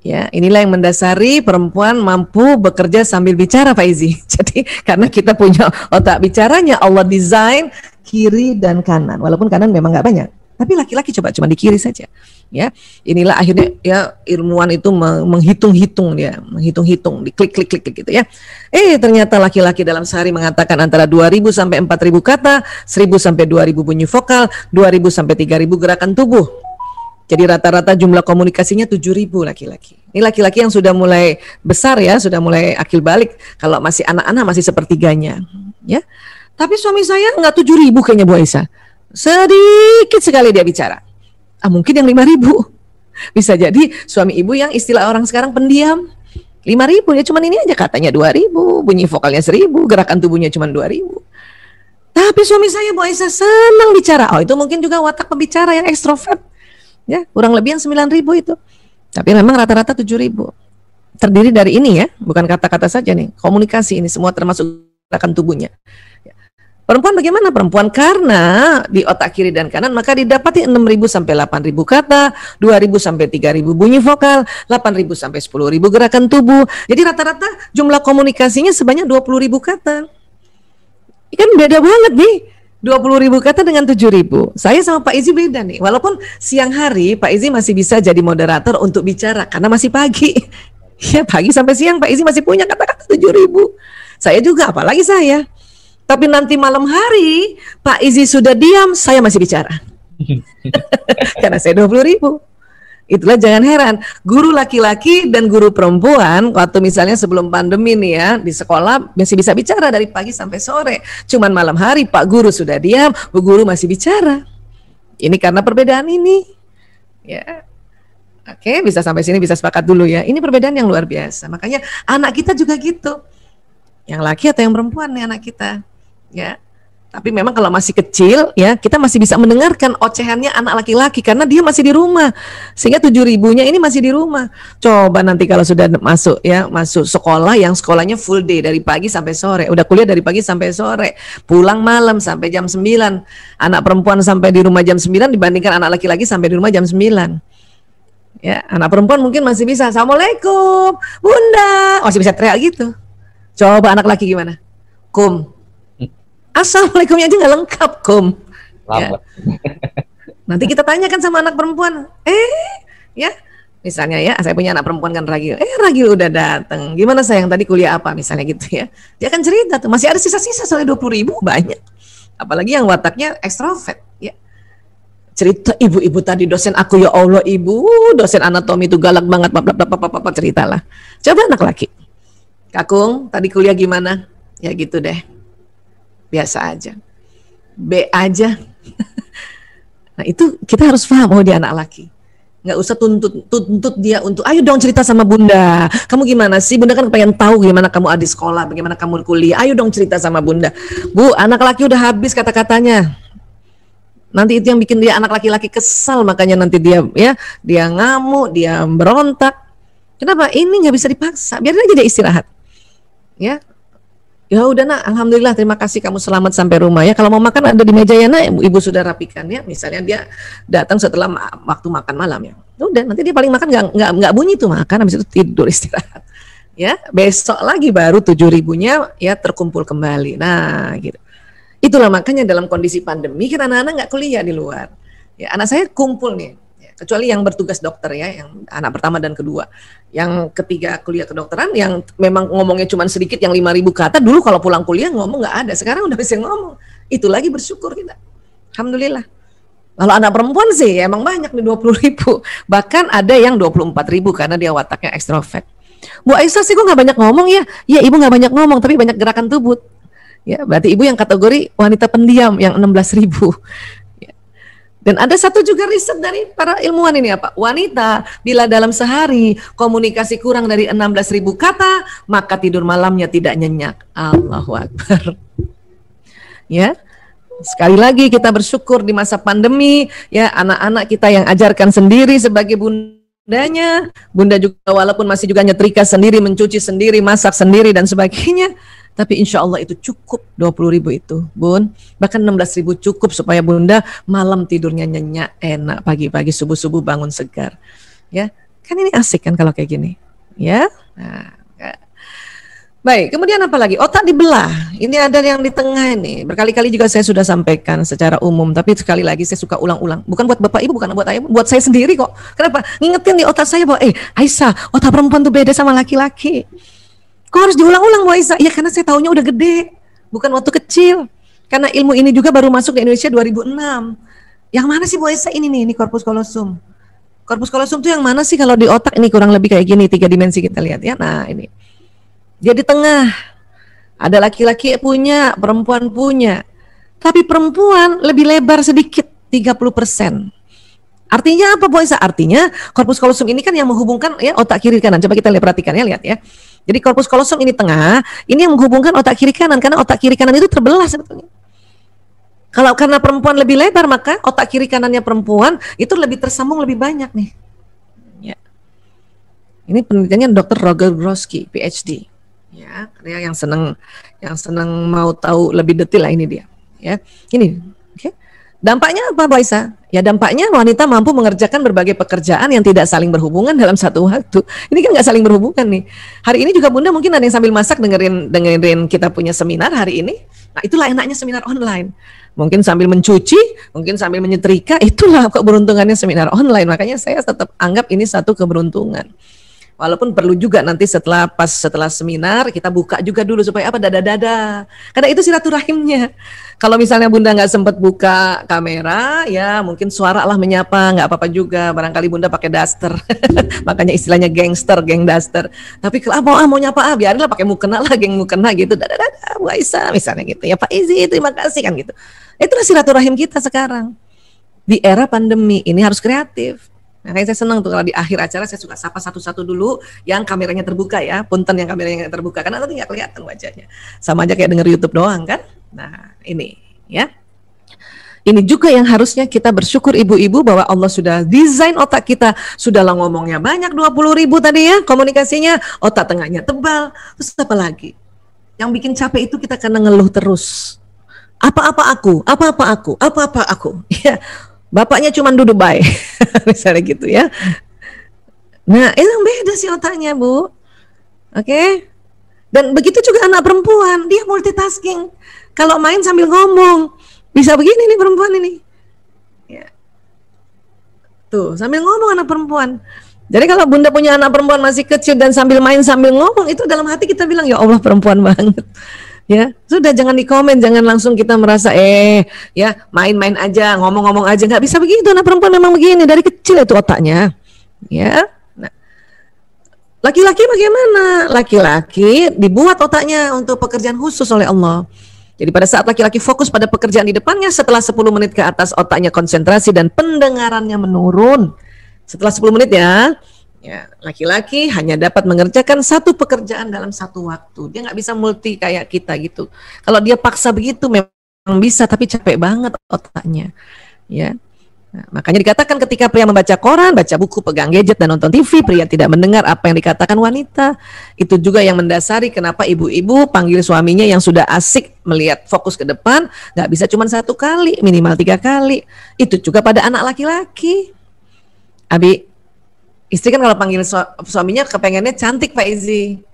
Ya, inilah yang mendasari perempuan mampu bekerja sambil bicara Pak Izi. Jadi karena kita punya otak bicaranya Allah desain kiri dan kanan. Walaupun kanan memang nggak banyak, tapi laki-laki cuma di kiri saja. Ya, inilah akhirnya ya ilmuwan itu menghitung-hitung diklik gitu ya. Ternyata laki-laki dalam sehari mengatakan antara 2.000 sampai 4.000 kata, 1.000 sampai 2.000 bunyi vokal, 2.000 sampai 3.000 gerakan tubuh. Jadi rata-rata jumlah komunikasinya 7.000 laki-laki. Ini laki-laki yang sudah mulai besar ya, sudah mulai akil balik. Kalau masih anak-anak masih sepertiganya, ya. Tapi suami saya enggak 7.000 kayaknya Bu Aisyah. Sedikit sekali dia bicara. Mungkin yang 5.000. Bisa jadi suami ibu yang istilah orang sekarang pendiam. 5.000 ya, cuman ini aja katanya 2.000, bunyi vokalnya 1.000, gerakan tubuhnya cuman 2.000. Tapi suami saya Bu Aisyah senang bicara. Itu mungkin juga watak pembicara yang ekstrovert. Ya, kurang lebih yang 9.000 itu. Tapi memang rata-rata 7.000. Terdiri dari ini ya, bukan kata-kata saja nih. Komunikasi ini semua termasuk gerakan tubuhnya. Perempuan bagaimana? Perempuan karena di otak kiri dan kanan maka didapati 6.000 sampai 8.000 kata, 2.000 sampai 3.000 bunyi vokal, 8.000 sampai 10.000 gerakan tubuh. Jadi rata-rata jumlah komunikasinya sebanyak 20.000 kata. Kan beda banget nih. 20.000 kata dengan 7.000. Saya sama Pak Izi beda nih. Walaupun siang hari Pak Izi masih bisa jadi moderator untuk bicara karena masih pagi. Ya, pagi sampai siang Pak Izi masih punya kata-kata 7.000. Saya juga, apalagi saya. Tapi nanti malam hari Pak Izi sudah diam, saya masih bicara. Karena saya 20.000. Itulah jangan heran, guru laki-laki dan guru perempuan waktu misalnya sebelum pandemi nih ya di sekolah masih bisa bicara dari pagi sampai sore. Cuman malam hari Pak Guru sudah diam, Bu Guru masih bicara. Ini karena perbedaan ini. Ya. Oke, bisa sampai sini, bisa sepakat dulu ya. Ini perbedaan yang luar biasa. Makanya anak kita juga gitu. Yang laki atau yang perempuan nih anak kita. Ya, tapi memang kalau masih kecil ya kita masih bisa mendengarkan ocehannya anak laki-laki karena dia masih di rumah, sehingga 7.000-nya ini masih di rumah. Coba nanti kalau sudah masuk ya, masuk sekolah yang sekolahnya full day dari pagi sampai sore, udah kuliah dari pagi sampai sore, pulang malam sampai jam 9, anak perempuan sampai di rumah jam 9 dibandingkan anak laki-laki sampai di rumah jam 9. Ya, anak perempuan mungkin masih bisa Assalamualaikum Bunda, masih bisa teriak gitu. Coba anak laki gimana? Kum, Assalamualaikumnya aja nggak lengkap, Kum. Ya. Nanti kita tanyakan sama anak perempuan, ya, misalnya ya, saya punya anak perempuan kan Ragil, Ragil udah datang, gimana sayang tadi kuliah apa, misalnya gitu ya. Dia akan cerita tuh, masih ada sisa-sisa soalnya 20.000 banyak. Apalagi yang wataknya ekstrovert, ya. Cerita ibu-ibu tadi dosen aku, ya Allah ibu, dosen anatomi itu galak banget, bapak ceritalah. Coba anak laki, Kakung, tadi kuliah gimana? Ya gitu deh. Biasa aja, B aja. Nah itu kita harus paham, dia anak laki. Nggak usah tuntut dia untuk, ayo dong cerita sama Bunda. Kamu gimana sih? Bunda kan pengen tahu gimana kamu ada di sekolah, bagaimana kamu kuliah. Ayo dong cerita sama Bunda. Bu, anak laki udah habis kata-katanya. Nanti itu yang bikin dia anak laki-laki kesal, makanya nanti dia ngamuk, dia berontak. Kenapa? Ini nggak bisa dipaksa. Biarin aja dia istirahat. Ya. Ya udah nak, alhamdulillah, terima kasih kamu selamat sampai rumah ya. Kalau mau makan ada di meja ya nak, ibu sudah rapikan ya. Misalnya dia datang setelah waktu makan malam ya. Udah nanti dia paling makan nggak bunyi tuh makan, habis itu tidur istirahat. Ya besok lagi baru 7.000-nya ya terkumpul kembali. Nah gitu. Itulah makanya dalam kondisi pandemi kan anak-anak nggak kuliah di luar. Ya anak saya kumpul nih. Kecuali yang bertugas dokter ya, yang anak pertama dan kedua. Yang ketiga kuliah kedokteran, yang memang ngomongnya cuma sedikit, yang 5.000 kata, dulu kalau pulang kuliah ngomong nggak ada, sekarang udah bisa ngomong. Itu lagi bersyukur kita. Alhamdulillah. Kalau anak perempuan sih emang banyak nih 20.000. Bahkan ada yang 24.000 karena dia wataknya ekstrovert. Bu Aisyah sih kok nggak banyak ngomong ya? Ya ibu nggak banyak ngomong, tapi banyak gerakan tubuh. Ya berarti ibu yang kategori wanita pendiam yang 16.000. Dan ada satu juga riset dari para ilmuwan ini apa? Wanita bila dalam sehari komunikasi kurang dari 16.000 kata, maka tidur malamnya tidak nyenyak. Allahu Akbar. Ya, sekali lagi kita bersyukur di masa pandemi, ya anak-anak kita yang ajarkan sendiri sebagai bundanya, bunda juga walaupun masih juga nyetrika sendiri, mencuci sendiri, masak sendiri dan sebagainya. Tapi insya Allah itu cukup 20.000 itu, Bun. Bahkan 16.000 cukup supaya bunda malam tidurnya nyenyak, enak, pagi-pagi subuh-subuh bangun segar. Ya, kan ini asik kan kalau kayak gini. Ya. Nah, baik, kemudian apa lagi? Otak dibelah. Ini ada yang di tengah ini. Berkali-kali juga saya sudah sampaikan secara umum, tapi sekali lagi saya suka ulang-ulang. Bukan buat Bapak Ibu, bukan buat saya, buat saya sendiri kok. Kenapa? Ngingetin di otak saya bahwa Aisyah, otak perempuan tuh beda sama laki-laki. Kok harus diulang-ulang Bu Aisyah? Ya karena saya taunya udah gede, bukan waktu kecil. Karena ilmu ini juga baru masuk di Indonesia 2006. Yang mana sih Bu Aisyah ini corpus callosum? Corpus callosum itu yang mana sih kalau di otak ini kurang lebih kayak gini, 3 dimensi kita lihat ya. Nah ini, dia di tengah. Ada laki-laki punya, perempuan punya. Tapi perempuan lebih lebar sedikit, 30%. Artinya apa Bu Aisyah? Artinya corpus callosum ini kan yang menghubungkan ya otak kiri kanan. Coba kita lihat, perhatikan ya, lihat ya. Jadi corpus callosum ini tengah, ini yang menghubungkan otak kiri kanan, karena otak kiri kanan itu terbelah sebetulnya. Kalau karena perempuan lebih lebar, maka otak kiri kanannya perempuan itu lebih tersambung lebih banyak nih. Ya. Ini penelitiannya Dr. Roger Groski, PhD. Ya, dia yang senang mau tahu lebih detail lah ini dia. Ya, ini. Oke. Dampaknya apa, Bu Aisyah? Ya dampaknya wanita mampu mengerjakan berbagai pekerjaan yang tidak saling berhubungan dalam satu waktu. Ini kan nggak saling berhubungan nih. Hari ini juga Bunda mungkin ada yang sambil masak dengerin kita punya seminar hari ini. Nah itulah enaknya seminar online. Mungkin sambil mencuci, mungkin sambil menyetrika, itulah keberuntungannya seminar online. Makanya saya tetap anggap ini satu keberuntungan. Walaupun perlu juga nanti setelah seminar kita buka juga dulu supaya apa, dada-dada. Karena itu silaturahimnya. Kalau misalnya Bunda nggak sempat buka kamera, ya mungkin suara lah menyapa, nggak apa-apa juga. Barangkali Bunda pakai daster, makanya istilahnya gangster, geng daster. Tapi kalau mau nyapa, biarinlah pakai mukena lah, geng mukena gitu. Dada-dada, Bu Aisyah misalnya gitu. Ya Pak Izi, terima kasih kan gitu. Itulah silaturahim kita sekarang. Di era pandemi ini harus kreatif. Makanya saya senang tuh kalau di akhir acara saya suka sapa satu-satu dulu yang kameranya terbuka ya, punten yang kameranya terbuka karena nanti nggak kelihatan wajahnya. Sama aja kayak denger YouTube doang kan. Nah ini ya. Ini juga yang harusnya kita bersyukur ibu-ibu bahwa Allah sudah desain otak kita. Sudahlah ngomongnya banyak 20.000 tadi ya komunikasinya, otak tengahnya tebal. Terus apa lagi? Yang bikin capek itu kita karena ngeluh terus. Apa-apa aku. Ya. Bapaknya cuma duduk baik, misalnya gitu ya. Nah, itu yang beda sih otaknya, Bu. Oke? Dan begitu juga anak perempuan, dia multitasking. Kalau main sambil ngomong, bisa begini nih perempuan ini. Ya. Tuh, sambil ngomong anak perempuan. Jadi kalau Bunda punya anak perempuan masih kecil dan sambil main sambil ngomong, itu dalam hati kita bilang, ya Allah perempuan banget. Ya, sudah jangan dikomen, jangan langsung kita merasa ya main-main aja, ngomong-ngomong aja, nggak bisa begitu. Anak perempuan memang begini dari kecil itu otaknya. Ya, nah, laki-laki bagaimana? Laki-laki dibuat otaknya untuk pekerjaan khusus oleh Allah. Jadi pada saat laki-laki fokus pada pekerjaan di depannya, setelah 10 menit ke atas otaknya konsentrasi dan pendengarannya menurun. Setelah 10 menit ya. Ya, laki-laki hanya dapat mengerjakan satu pekerjaan dalam satu waktu. Dia nggak bisa multi kayak kita gitu. Kalau dia paksa begitu memang bisa, tapi capek banget otaknya. Ya, Nah, makanya dikatakan ketika pria membaca koran, baca buku, pegang gadget, dan nonton TV, pria tidak mendengar apa yang dikatakan wanita. Itu juga yang mendasari kenapa ibu-ibu panggil suaminya yang sudah asik melihat fokus ke depan, nggak bisa cuma 1 kali, minimal 3 kali. Itu juga pada anak laki-laki. Abi, istri kan kalau panggil suaminya kepengennya cantik Pak Izi.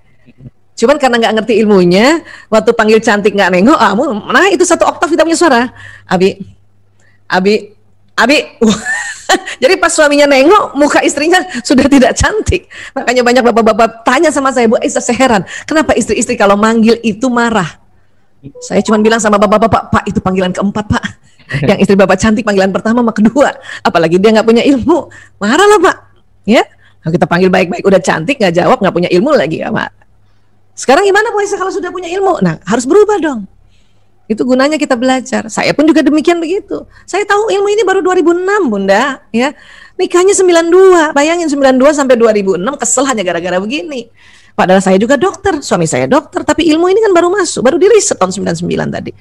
Cuman karena nggak ngerti ilmunya, waktu panggil cantik nggak nengok, nah itu 1 oktav kita punya suara. Abi, jadi pas suaminya nengok, muka istrinya sudah tidak cantik. Makanya banyak bapak-bapak tanya sama saya, Bu Aisyah, saya heran, kenapa istri-istri kalau manggil itu marah? Saya cuma bilang sama bapak-bapak, Pak itu panggilan keempat Pak. Yang istri bapak cantik panggilan pertama sama kedua. Apalagi dia nggak punya ilmu, marah lah Pak. Ya, kalau kita panggil baik-baik udah cantik nggak jawab, nggak punya ilmu lagi ya Pak. Sekarang gimana Bu Aisyah kalau sudah punya ilmu? Nah harus berubah dong. Itu gunanya kita belajar. Saya pun juga demikian begitu. Saya tahu ilmu ini baru 2006 Bunda, ya. Nikahnya 92. Bayangin 92 sampai 2006 kesel hanya gara-gara begini. Padahal saya juga dokter, suami saya dokter, tapi ilmu ini kan baru masuk, baru diriset tahun 99 tadi.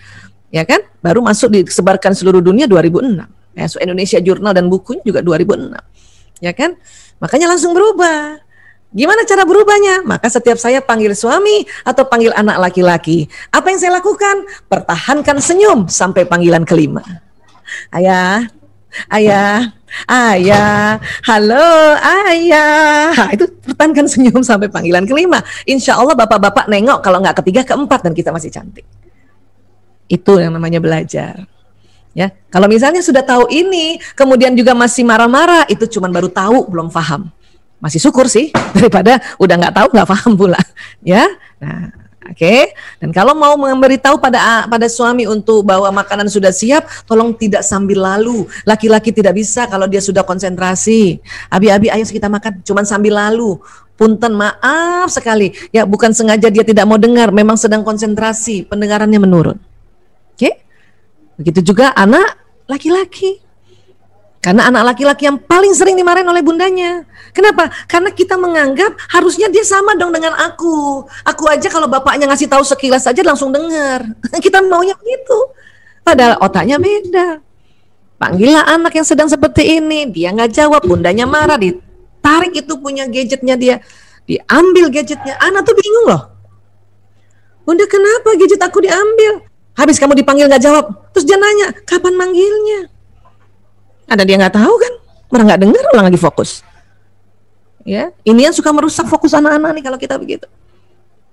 Ya kan? Baru masuk disebarkan seluruh dunia 2006. Ya, so Indonesia Jurnal dan bukunya juga 2006. Ya kan? Makanya langsung berubah. Gimana cara berubahnya? Maka setiap saya panggil suami atau panggil anak laki-laki, apa yang saya lakukan? Pertahankan senyum sampai panggilan kelima. Ayah, halo ayah. Nah, itu pertahankan senyum sampai panggilan kelima. Insya Allah bapak-bapak nengok kalau nggak ketiga, keempat dan kita masih cantik. Itu yang namanya belajar. Ya, kalau misalnya sudah tahu ini, kemudian juga masih marah-marah, itu cuma baru tahu, belum paham. Masih syukur sih daripada udah nggak tahu nggak paham pula, ya. Nah, oke. Dan kalau mau memberitahu pada suami untuk bahwa makanan sudah siap, tolong tidak sambil lalu. Laki-laki tidak bisa kalau dia sudah konsentrasi. Abi, ayo kita makan. Cuman sambil lalu. Punten, maaf sekali. Ya, bukan sengaja dia tidak mau dengar. Memang sedang konsentrasi, pendengarannya menurun. Oke. Begitu juga anak laki-laki. Karena anak laki-laki yang paling sering dimarahin oleh bundanya. Kenapa? Karena kita menganggap harusnya dia sama dong dengan aku. Aku aja kalau bapaknya ngasih tahu sekilas aja langsung dengar. Kita maunya begitu. Padahal otaknya beda. Panggillah anak yang sedang seperti ini. Dia nggak jawab, bundanya marah. Ditarik itu punya gadgetnya dia. Diambil gadgetnya. Anak tuh bingung loh. Bunda kenapa gadget aku diambil? Habis kamu dipanggil nggak jawab. Terus dia nanya, kapan manggilnya? Ada dia nggak tahu kan, malah nggak dengar, orang lagi fokus. Ya, ini yang suka merusak fokus anak-anak nih kalau kita begitu.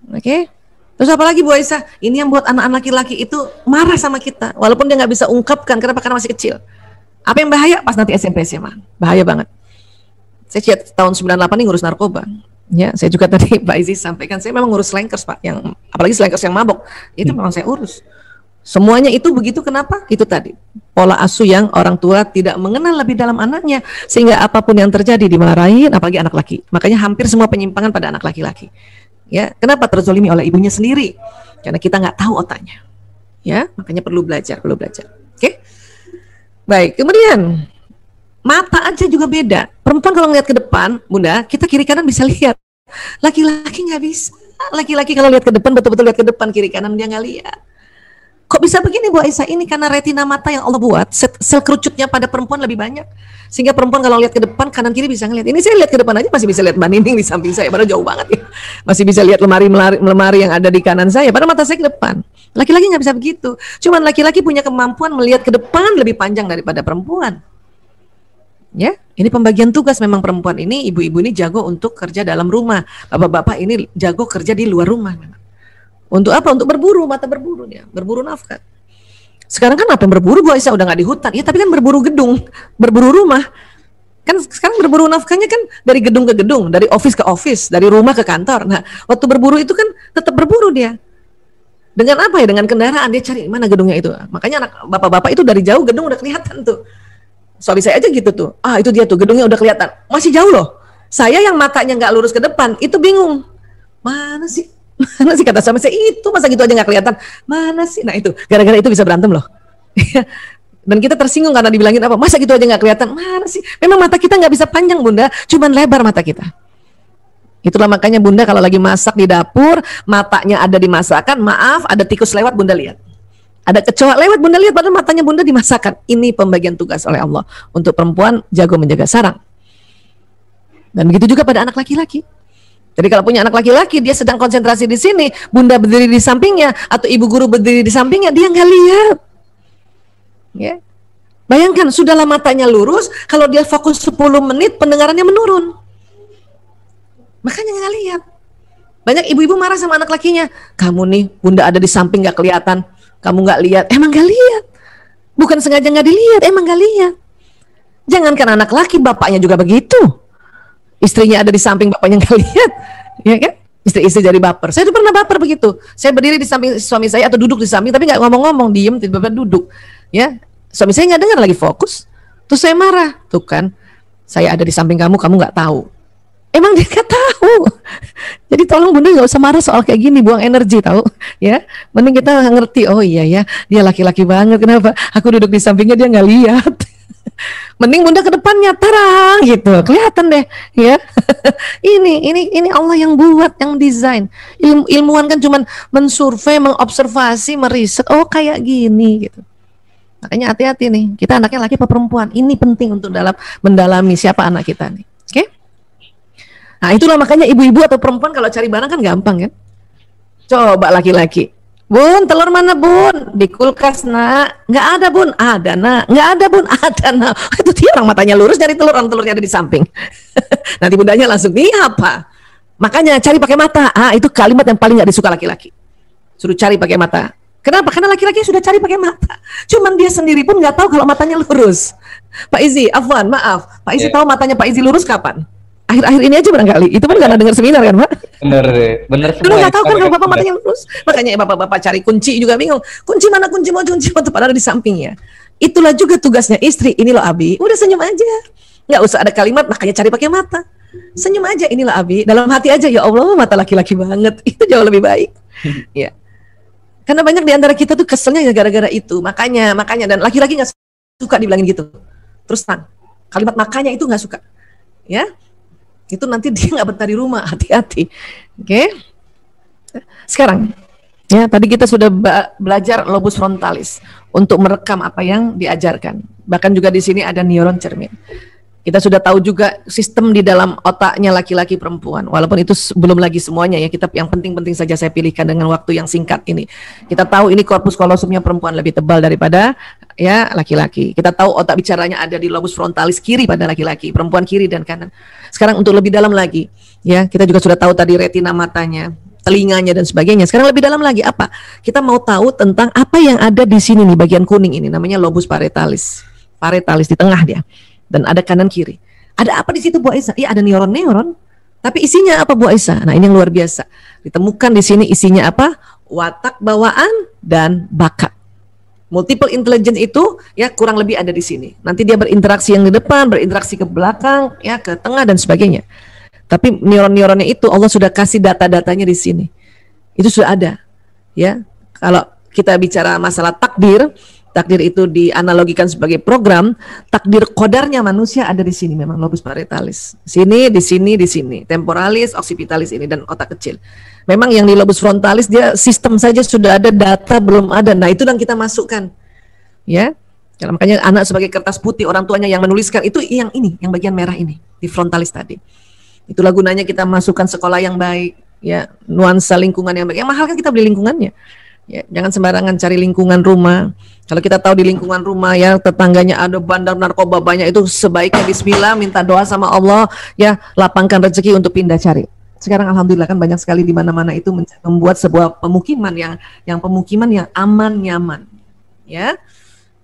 Oke. Terus apalagi Bu Aisyah, ini yang buat anak-anak laki-laki itu marah sama kita, walaupun dia nggak bisa ungkapkan, kenapa? Karena masih kecil. Apa yang bahaya? Pas nanti SMP SMA, bahaya banget. Saya tahun 98 ini ngurus narkoba. Ya, saya juga tadi Pak Izi sampaikan, saya memang ngurus slankers Pak, yang apalagi slankers yang mabok, itu memang saya urus. Semuanya itu begitu, kenapa? Itu tadi pola asuh yang orang tua tidak mengenal lebih dalam anaknya, sehingga apapun yang terjadi dimarahin, apalagi anak laki. Makanya hampir semua penyimpangan pada anak laki-laki. Ya, kenapa terzolimi oleh ibunya sendiri? Karena kita nggak tahu otaknya. Ya, makanya perlu belajar. Oke? Baik, kemudian mata aja juga beda. Perempuan kalau ngeliat ke depan, Bunda, kita kiri kanan bisa lihat. Laki-laki nggak bisa. Laki-laki kalau lihat ke depan, betul-betul lihat ke depan, kiri kanan dia nggak lihat. Kok bisa begini Bu Aisyah? Ini karena retina mata yang Allah buat, sel kerucutnya pada perempuan lebih banyak. Sehingga perempuan kalau lihat ke depan, kanan kiri bisa ngelihat. Ini saya lihat ke depan aja masih bisa lihat Mbak Nining di samping saya, padahal jauh banget ya. Masih bisa lihat lemari yang ada di kanan saya, padahal mata saya ke depan. Laki-laki nggak bisa begitu. Cuman laki-laki punya kemampuan melihat ke depan lebih panjang daripada perempuan. Ya, ini pembagian tugas memang perempuan ini, ibu-ibu ini jago untuk kerja dalam rumah. Bapak-bapak ini jago kerja di luar rumah memang. Untuk apa? Untuk berburu, mata berburu dia, berburu nafkah. Sekarang kan apa yang berburu Bu Aisyah? Udah nggak di hutan, ya tapi kan berburu gedung, berburu rumah. Kan sekarang berburu nafkahnya kan dari gedung ke gedung, dari office ke office, dari rumah ke kantor. Nah, waktu berburu itu kan tetap berburu dia. Dengan apa ya? Dengan kendaraan dia cari mana gedungnya itu. Makanya anak bapak-bapak itu dari jauh gedung udah kelihatan tuh. Suami saya aja gitu tuh. Ah itu dia tuh gedungnya udah kelihatan. Masih jauh loh. Saya yang matanya nggak lurus ke depan itu bingung. Mana sih? Mana sih kata suami saya, itu masa gitu aja nggak kelihatan, mana sih? Nah itu gara-gara itu bisa berantem loh. Dan kita tersinggung karena dibilangin apa, masa gitu aja nggak kelihatan, mana sih? Memang mata kita nggak bisa panjang Bunda, cuman lebar mata kita. Itulah makanya Bunda kalau lagi masak di dapur, matanya ada di masakan, maaf ada tikus lewat Bunda lihat, Ada kecoa lewat, bunda lihat padahal matanya bunda dimasakkan. Ini pembagian tugas oleh Allah untuk perempuan jago menjaga sarang. Dan begitu juga pada anak laki-laki. Jadi kalau punya anak laki-laki, dia sedang konsentrasi di sini, bunda berdiri di sampingnya atau ibu guru berdiri di sampingnya, dia nggak lihat. Ya. Bayangkan, sudahlah matanya lurus, kalau dia fokus 10 menit, pendengarannya menurun. Makanya nggak lihat. Banyak ibu-ibu marah sama anak lakinya. Kamu nih, bunda ada di samping nggak kelihatan. Kamu nggak lihat. Emang nggak lihat. Bukan sengaja nggak dilihat, emang nggak lihat. Jangankan anak laki, bapaknya juga begitu. Istrinya ada di samping, bapaknya nggak lihat. Ya kan? Istri-istri jadi baper. Saya tuh pernah baper begitu. Saya berdiri di samping suami saya atau duduk di samping, tapi nggak ngomong-ngomong, diem, tiba-tiba duduk. Ya, suami saya nggak dengar, lagi fokus. Terus saya marah. Tuh kan, saya ada di samping kamu, kamu nggak tahu. Emang dia nggak tahu. Jadi tolong bunda nggak usah marah soal kayak gini, buang energi tahu. Ya, mending kita ngerti. Oh iya ya, dia laki-laki banget. Kenapa? Aku duduk di sampingnya, dia nggak lihat. Mending bunda ke depannya, tarang gitu, kelihatan deh, ya. ini Allah yang buat, yang desain. Ilmuwan kan cuman mensurvei, mengobservasi, meriset. Oh kayak gini gitu. Makanya hati-hati nih, kita anaknya laki apa perempuan. Ini penting untuk dalam mendalami siapa anak kita nih. Oke? Nah itulah makanya ibu-ibu atau perempuan kalau cari barang kan gampang kan. Coba laki-laki. Bun, telur mana bun? Di kulkas nak. Nggak ada bun, ada nak. Nggak ada bun, ada nak. Itu dia orang matanya lurus dari telur, orang telurnya ada di samping. Nanti bundanya langsung, ini apa? Makanya cari pakai mata. Itu kalimat yang paling nggak disuka laki-laki. Suruh cari pakai mata. Kenapa? Karena laki-laki sudah cari pakai mata. Cuman dia sendiri pun nggak tahu kalau matanya lurus. Pak Izi, Afwan, maaf. Pak Izi tahu matanya Pak Izi lurus kapan? Akhir-akhir ini aja barangkali. Itu pun karena dengar seminar kan, Pak? Bener semua. Dulu nggak tahu kan kalau bapak matanya lurus. Makanya bapak-bapak cari kunci juga bingung. Kunci mana kunci mau kunci mau padahal di sampingnya. Itulah juga tugasnya istri. Ini loh Abi, udah senyum aja. Nggak usah ada kalimat, makanya cari pakai mata. Senyum aja, inilah Abi. Dalam hati aja, ya Allah mata laki-laki banget. Itu jauh lebih baik. Ya. Karena banyak di antara kita tuh keselnya gara-gara itu. Makanya dan laki-laki nggak suka dibilangin gitu. Terus terang. Kalimat makanya itu nggak suka. Ya. Itu nanti dia nggak betah di rumah, hati-hati. Oke. Sekarang, ya tadi kita sudah belajar lobus frontalis untuk merekam apa yang diajarkan. Bahkan juga di sini ada neuron cermin. Kita sudah tahu juga sistem di dalam otaknya laki-laki perempuan. Walaupun itu belum lagi semuanya ya. Kita yang penting-penting saja saya pilihkan dengan waktu yang singkat ini. Kita tahu ini korpus kolosumnya perempuan lebih tebal daripada ya laki-laki. Kita tahu otak bicaranya ada di lobus frontalis kiri pada laki-laki, perempuan kiri dan kanan. Sekarang untuk lebih dalam lagi, ya kita juga sudah tahu tadi retina matanya, telinganya dan sebagainya. Sekarang lebih dalam lagi apa? Kita mau tahu tentang apa yang ada di sini nih, bagian kuning ini namanya lobus paretalis. Paretalis di tengah dia. Dan ada kanan kiri. Ada apa di situ Bu Aisyah? Iya ada neuron-neuron. Tapi isinya apa Bu Aisyah? Nah ini yang luar biasa. Ditemukan di sini isinya apa? Watak bawaan dan bakat. Multiple intelligence itu ya kurang lebih ada di sini. Nanti dia berinteraksi yang di depan, berinteraksi ke belakang, ya ke tengah dan sebagainya. Tapi neuron-neuronnya itu Allah sudah kasih data-datanya di sini. Itu sudah ada. Ya. Kalau kita bicara masalah takdir itu dianalogikan sebagai program, takdir kodarnya manusia ada di sini memang lobus paretalis. Sini, di sini, di sini. Temporalis, occipitalis ini dan otak kecil. Memang yang di lobus frontalis dia sistem saja sudah ada, data belum ada. Nah, itu yang kita masukkan. Ya. Makanya anak sebagai kertas putih orang tuanya yang menuliskan itu yang ini, yang bagian merah ini di frontalis tadi. Itulah gunanya kita masukkan sekolah yang baik, ya, nuansa lingkungan yang baik. Yang mahal kan kita beli lingkungannya. Ya, jangan sembarangan cari lingkungan rumah. Kalau kita tahu di lingkungan rumah ya tetangganya ada bandar narkoba banyak, itu sebaiknya bismillah minta doa sama Allah ya, lapangkan rezeki untuk pindah cari. Sekarang alhamdulillah kan banyak sekali di mana-mana itu membuat sebuah pemukiman yang pemukiman yang aman nyaman. Ya.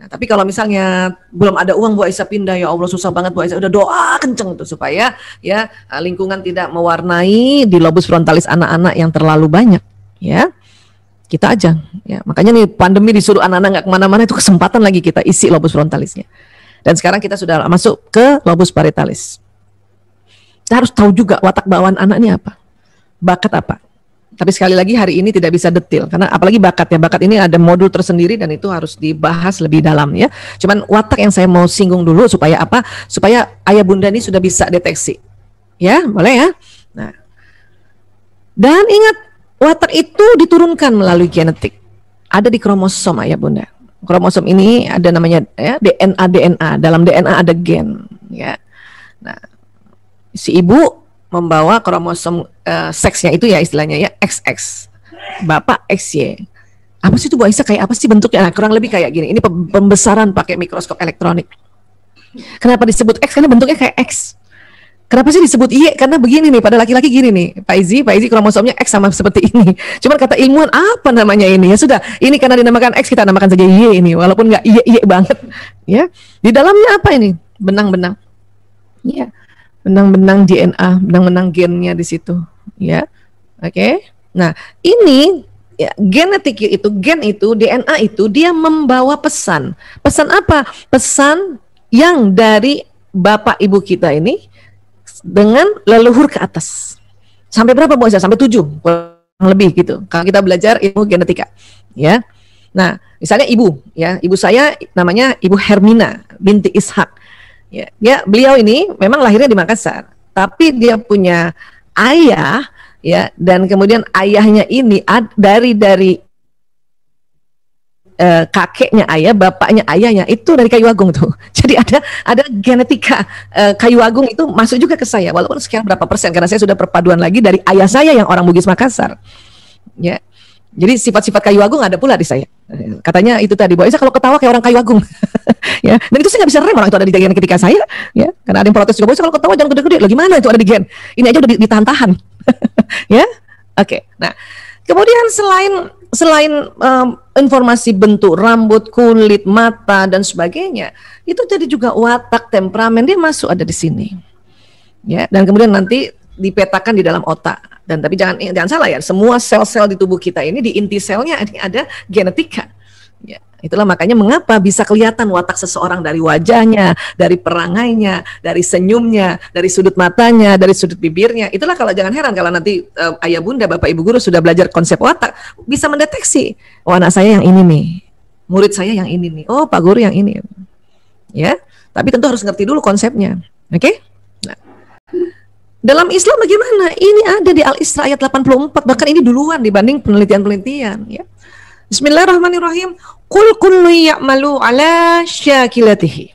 Nah, tapi kalau misalnya belum ada uang Bu Aisyah pindah, ya Allah susah banget Bu Aisyah, udah doa kenceng itu supaya ya lingkungan tidak mewarnai di lobus frontalis anak-anak yang terlalu banyak, ya. Kita aja, ya makanya nih pandemi disuruh anak-anak nggak kemana-mana, itu kesempatan lagi kita isi lobus frontalisnya. Dan sekarang kita sudah masuk ke lobus paretalis. Kita harus tahu juga watak bawaan anak ini apa, bakat apa. Tapi sekali lagi hari ini tidak bisa detail, karena apalagi bakat ya, bakat ini ada modul tersendiri dan itu harus dibahas lebih dalam ya. Cuman watak yang saya mau singgung dulu supaya apa? Supaya ayah bunda ini sudah bisa deteksi, ya boleh ya. Nah, dan ingat watak itu diturunkan melalui genetik. ada di kromosom ayah bunda. Kromosom ini ada namanya ya, DNA. Dalam DNA ada gen. Ya. Nah, si ibu membawa kromosom seksnya itu ya istilahnya ya XX. Bapak XY. Apa sih itu Bu Aisyah, kayak apa sih bentuknya? Nah, kurang lebih kayak gini. Ini pembesaran pakai mikroskop elektronik. Kenapa disebut X? Karena bentuknya kayak X. Kenapa sih disebut Y? Karena begini nih, pada laki-laki gini nih. Pak Izi kromosomnya X sama seperti ini. Cuman kata ilmuwan, apa namanya ini? Ya sudah, ini karena dinamakan X, kita namakan saja Y ini. Walaupun nggak Y banget. Ya, di dalamnya apa ini? Benang-benang. Ya, benang-benang DNA, benang-benang gennya di situ. Ya, oke. Nah, ini ya, gen itu DNA itu dia membawa pesan. Pesan apa? Pesan yang dari bapak ibu kita ini dengan leluhur ke atas. Sampai berapa Bu Aisyah? Sampai 7 kurang lebih gitu. Kalau kita belajar ilmu genetika, ya. Nah, misalnya ibu, ya, ibu saya namanya Ibu Hermina binti Ishak. Ya, beliau ini memang lahirnya di Makassar, tapi dia punya ayah. Ya, dan kemudian ayahnya ini dari kakeknya ayah, bapaknya ayahnya itu dari Kayu Agung tuh. Jadi ada genetika Kayu Agung itu masuk juga ke saya, walaupun sekian berapa persen karena saya sudah perpaduan lagi dari ayah saya yang orang Bugis Makassar. Ya, jadi sifat-sifat Kayu Agung ada pula di saya. Katanya itu tadi, Bu Aisyah kalau ketawa kayak orang Kayu Agung. Ya, dan itu saya nggak bisa rem, orang itu ada di genetika saya. Ya, karena ada yang protes juga, Bu Aisyah kalau ketawa jangan gede-gede. Lah gimana itu ada di gen? Ini aja udah ditahan-tahan. Ya, oke. Nah, kemudian selain informasi bentuk rambut, kulit, mata dan sebagainya, itu jadi juga watak, temperamen dia masuk ada di sini. Ya, dan kemudian nanti dipetakan di dalam otak. Dan tapi jangan salah ya, semua sel-sel di tubuh kita ini di inti selnya ada genetika. Ya, itulah makanya mengapa bisa kelihatan watak seseorang dari wajahnya, dari perangainya, dari senyumnya, dari sudut matanya, dari sudut bibirnya. Itulah kalau jangan heran kalau nanti ayah bunda, bapak ibu guru sudah belajar konsep watak, bisa mendeteksi, oh anak saya yang ini nih, murid saya yang ini nih, oh pak guru yang ini. Ya, tapi tentu harus ngerti dulu konsepnya. Oke? Nah, dalam Islam bagaimana? Ini ada di Al-Isra ayat 84, bahkan ini duluan dibanding penelitian-penelitian. Ya. Bismillahirrahmanirrahim. Qul kullu ya'malu ala syakilatihi.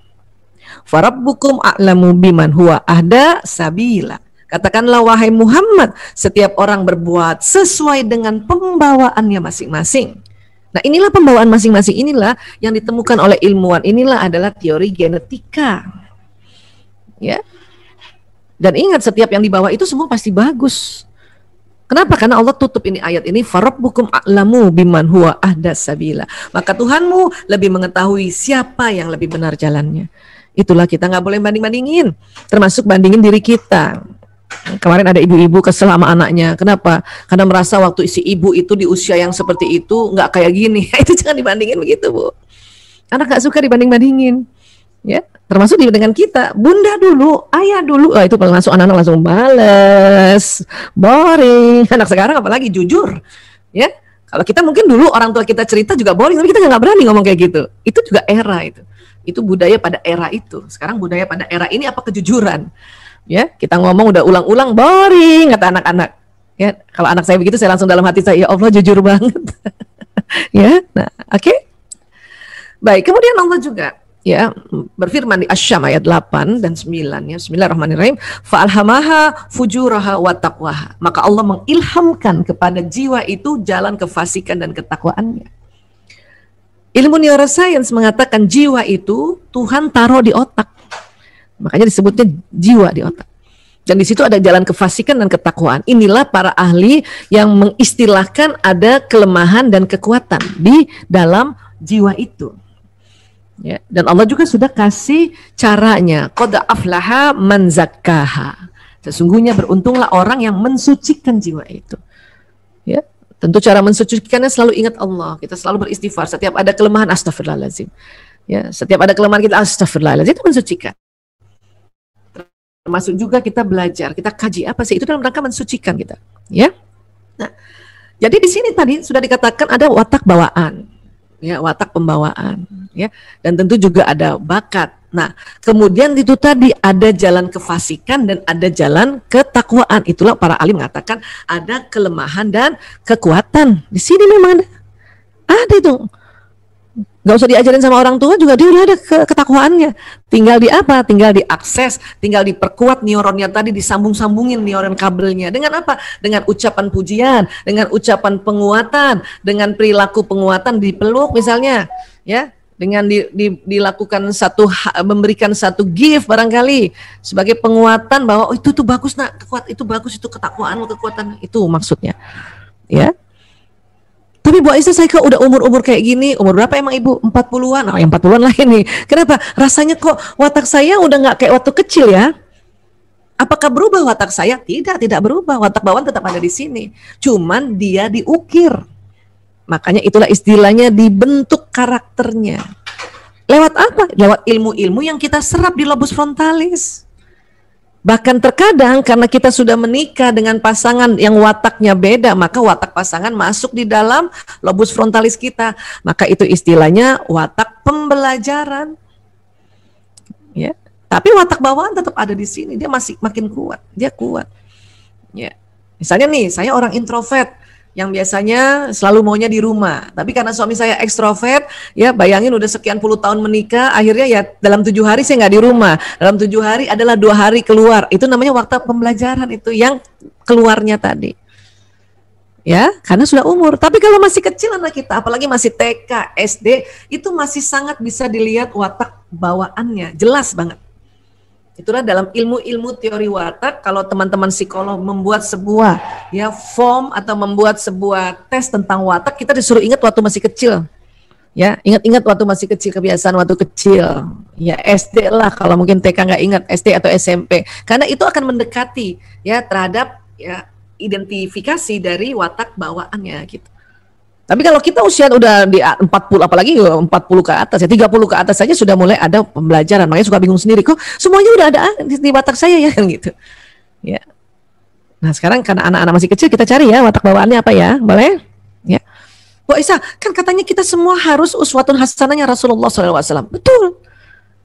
Farabbukum a'lamu biman huwa ahda sabila. Katakanlah wahai Muhammad, setiap orang berbuat sesuai dengan pembawaannya masing-masing. Nah, inilah pembawaan masing-masing, inilah yang ditemukan oleh ilmuwan, inilah adalah teori genetika. Ya. Dan ingat, setiap yang dibawa itu semua pasti bagus. Kenapa? Karena Allah tutup ini ayat ini, farabbukum a'lamu biman huwa ahda sabila. Maka Tuhanmu lebih mengetahui siapa yang lebih benar jalannya. Itulah kita nggak boleh banding-bandingin, termasuk bandingin diri kita. Kemarin ada ibu-ibu kesel sama anaknya. Kenapa? Karena merasa waktu si ibu itu di usia yang seperti itu nggak kayak gini. Itu jangan dibandingin begitu, Bu. Anak nggak suka dibanding-bandingin. Ya, termasuk dengan kita, bunda dulu, ayah dulu, itu langsung anak-anak langsung bales, boring. Anak sekarang apalagi jujur, ya. Kalau kita mungkin dulu orang tua kita cerita juga boring, tapi kita nggak berani ngomong kayak gitu. Itu juga era itu budaya pada era itu. Sekarang budaya pada era ini apa kejujuran, ya. Kita ngomong udah ulang-ulang boring kata anak-anak. Ya, kalau anak saya begitu saya langsung dalam hati saya, ya Allah jujur banget. Ya, nah, oke. Baik, kemudian Allah juga ya berfirman di Asy-Syam ayat 8 dan 9 ya. Bismillahirrahmanirrahim. Fa'alhamaha fujuraha wa taqwaha. Maka Allah mengilhamkan kepada jiwa itu jalan kefasikan dan ketakwaannya. Ilmu neuroscience mengatakan jiwa itu Tuhan taruh di otak. Makanya disebutnya jiwa di otak. Dan di situ ada jalan kefasikan dan ketakwaan. Inilah para ahli yang mengistilahkan ada kelemahan dan kekuatan di dalam jiwa itu. Ya, dan Allah juga sudah kasih caranya. Qad aflaha man zakkaha. Sesungguhnya beruntunglah orang yang mensucikan jiwa itu. Ya, tentu cara mensucikannya selalu ingat Allah. Kita selalu beristighfar. Setiap ada kelemahan, astagfirullahaladzim. Ya, setiap ada kelemahan kita astagfirullahaladzim, itu mensucikan. Termasuk juga kita belajar, kita kaji apa sih itu dalam rangka mensucikan kita. Ya. Nah, jadi di sini tadi sudah dikatakan ada watak bawaan. Ya, watak pembawaan, ya, dan tentu juga ada bakat. Nah, kemudian itu tadi ada jalan kefasikan dan ada jalan ketakwaan. Itulah para alim mengatakan ada kelemahan dan kekuatan. Di sini memang Ada itu. Gak usah diajarin sama orang tua juga, dia udah ada ketakwaannya. Tinggal di apa? Tinggal diakses, tinggal diperkuat neuronnya tadi, disambung-sambungin neuron kabelnya. Dengan apa? Dengan ucapan pujian, dengan ucapan penguatan, dengan perilaku penguatan, dipeluk misalnya, ya, dengan dilakukan memberikan satu gift barangkali sebagai penguatan bahwa oh, itu tuh bagus nak, kuat itu bagus, itu ketakwaan, kekuatan itu maksudnya, ya. Tapi Bu Aisyah, saya kok udah umur kayak gini, umur berapa emang Ibu? 40-an, yang 40-an lah ini. Kenapa? Rasanya kok watak saya udah nggak kayak waktu kecil ya? Apakah berubah watak saya? Tidak berubah. Watak bawaan tetap ada di sini. Cuman dia diukir. Makanya itulah istilahnya dibentuk karakternya. Lewat apa? Lewat ilmu-ilmu yang kita serap di lobus frontalis. Bahkan terkadang karena kita sudah menikah dengan pasangan yang wataknya beda, maka watak pasangan masuk di dalam lobus frontalis kita. Maka itu istilahnya watak pembelajaran. Ya. Tapi watak bawaan tetap ada di sini, dia masih makin kuat, dia kuat. Ya. Misalnya nih, saya orang introvert yang biasanya selalu maunya di rumah, tapi karena suami saya ekstrovert, ya bayangin udah sekian puluh tahun menikah, akhirnya ya dalam 7 hari saya nggak di rumah, dalam 7 hari adalah 2 hari keluar, itu namanya waktu pembelajaran, itu yang keluarnya tadi, ya karena sudah umur. Tapi kalau masih kecil anak kita, apalagi masih TK, SD, itu masih sangat bisa dilihat watak bawaannya, jelas banget. Itulah dalam ilmu-ilmu teori watak, kalau teman-teman psikolog membuat sebuah ya form atau membuat sebuah tes tentang watak, kita disuruh ingat waktu masih kecil. Ya, ingat-ingat waktu masih kecil, kebiasaan waktu kecil. Ya SD lah, kalau mungkin TK nggak ingat, SD atau SMP. Karena itu akan mendekati ya terhadap ya identifikasi dari watak bawaannya gitu. Tapi kalau kita usia udah di 40, apalagi 40 ke atas, ya 30 ke atas saja sudah mulai ada pembelajaran. Makanya suka bingung sendiri, kok semuanya udah ada di watak saya ya kan gitu. Ya. Nah sekarang karena anak-anak masih kecil, kita cari ya watak bawaannya apa ya, boleh? Ya. Bu Aisyah, kan katanya kita semua harus uswatun hasanahnya Rasulullah SAW. Betul.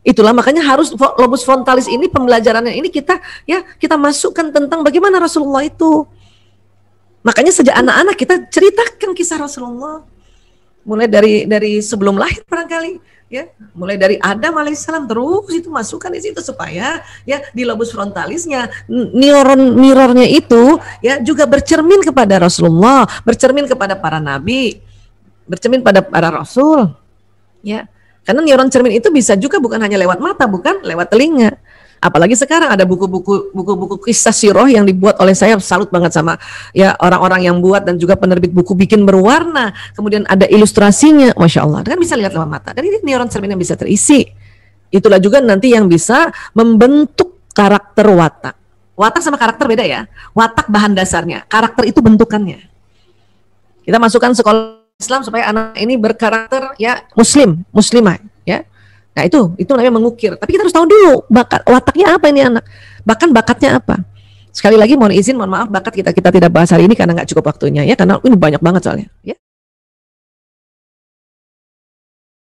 Itulah makanya harus lobus frontalis ini, pembelajarannya ini kita masukkan tentang bagaimana Rasulullah itu. Makanya sejak anak-anak kita ceritakan kisah Rasulullah, mulai dari sebelum lahir barangkali, ya, mulai dari Adam alaihissalam, terus itu masukkan di situ supaya ya di lobus frontalisnya neuron mirrornya itu ya juga bercermin kepada Rasulullah, bercermin kepada para nabi, bercermin pada para rasul, ya. Karena neuron cermin itu bisa juga bukan hanya lewat mata, bukan lewat telinga. Apalagi sekarang ada buku-buku kisah sirah yang dibuat oleh saya, salut banget sama ya orang-orang yang buat dan juga penerbit buku, bikin berwarna, kemudian ada ilustrasinya, masya Allah, kan bisa lihat lewat mata, dan ini neuron cermin yang bisa terisi. Itulah juga nanti yang bisa membentuk karakter watak. Watak sama karakter beda ya. Watak bahan dasarnya, karakter itu bentukannya. Kita masukkan sekolah Islam supaya anak ini berkarakter ya muslimah ya. Nah itu namanya mengukir. Tapi kita harus tahu dulu wataknya apa ini anak, bahkan bakatnya apa. Sekali lagi mohon izin, mohon maaf, bakat kita tidak bahas hari ini karena nggak cukup waktunya ya, karena ini banyak banget soalnya. Ya.